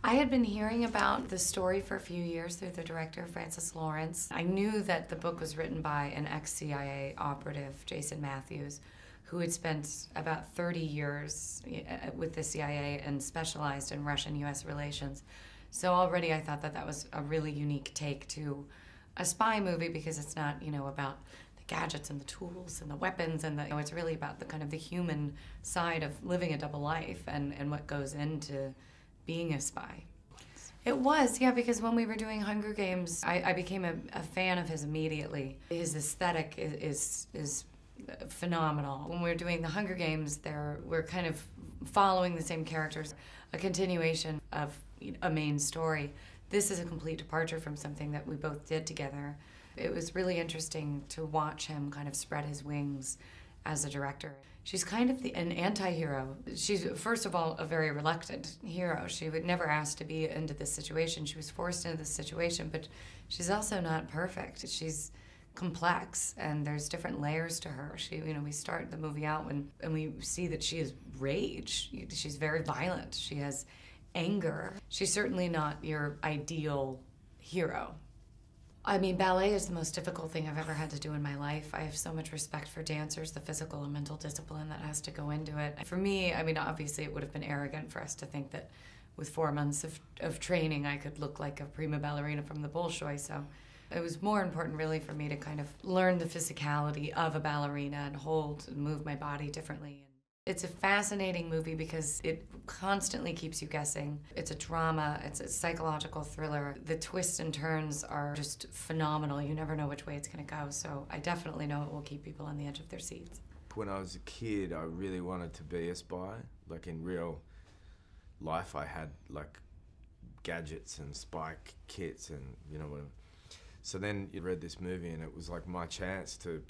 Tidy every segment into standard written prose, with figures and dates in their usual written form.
I had been hearing about the story for a few years through the director, Francis Lawrence. I knew that the book was written by an ex-CIA operative, Jason Matthews, who had spent about 30 years with the CIA and specialized in Russian-U.S. relations. So already I thought that that was a really unique take to a spy movie because it's not, about the gadgets and the tools and the weapons and it's really about the kind of the human side of living a double life and what goes into being a spy. It was, yeah, because when we were doing Hunger Games, I became a fan of his immediately. His aesthetic is phenomenal. When we were doing the Hunger Games, we're kind of following the same characters, a continuation of a main story. This is a complete departure from something that we both did together. It was really interesting to watch him kind of spread his wings as a director. She's kind of an anti-hero. She's, first of all, a very reluctant hero. She would never ask to be into this situation. She was forced into this situation, but she's also not perfect. She's complex, and there's different layers to her. We start the movie out and we see that she has rage. She's very violent. She has anger. She's certainly not your ideal hero. I mean, ballet is the most difficult thing I've ever had to do in my life. I have so much respect for dancers, the physical and mental discipline that has to go into it. For me, I mean, obviously it would have been arrogant for us to think that with 4 months of training, I could look like a prima ballerina from the Bolshoi. So it was more important really for me to kind of learn the physicality of a ballerina and hold and move my body differently. It's a fascinating movie because it constantly keeps you guessing. It's a drama, it's a psychological thriller. The twists and turns are just phenomenal. You never know which way it's going to go, so I definitely know it will keep people on the edge of their seats. When I was a kid, I really wanted to be a spy. Like in real life, I had like gadgets and spy kits and whatever. So then you read this movie and it was like my chance to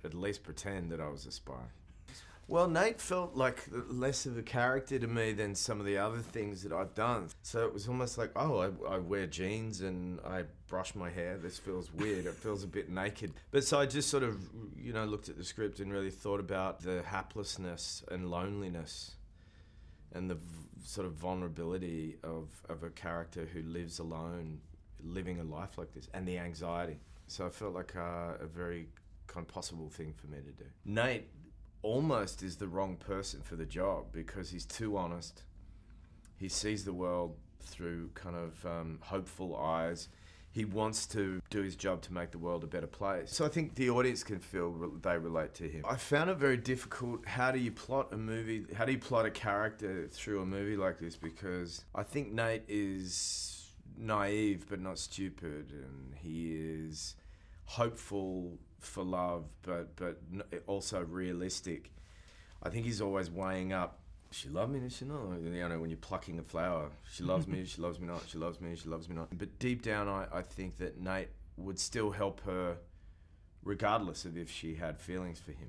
at least pretend that I was a spy. Well, Nate felt like less of a character to me than some of the other things that I've done. So it was almost like, I wear jeans and I brush my hair. This feels weird. It feels a bit naked. But so I just sort of, looked at the script and really thought about the haplessness and loneliness and the sort of vulnerability of a character who lives alone, living a life like this, and the anxiety. So I felt like a very kind of possible thing for me to do. Nate almost is the wrong person for the job because he's too honest. He sees the world through kind of hopeful eyes. He wants to do his job to make the world a better place. So I think the audience can feel they relate to him. I found it very difficult. How do you plot a movie? How do you plot a character through a movie like this? Because I think Nate is naive but not stupid, and he is hopeful for love, but also realistic. I think he's always weighing up, she love me, does she not? When you're plucking a flower, she loves me, she loves me not, she loves me, she loves me not. But deep down, I think that Nate would still help her regardless of if she had feelings for him.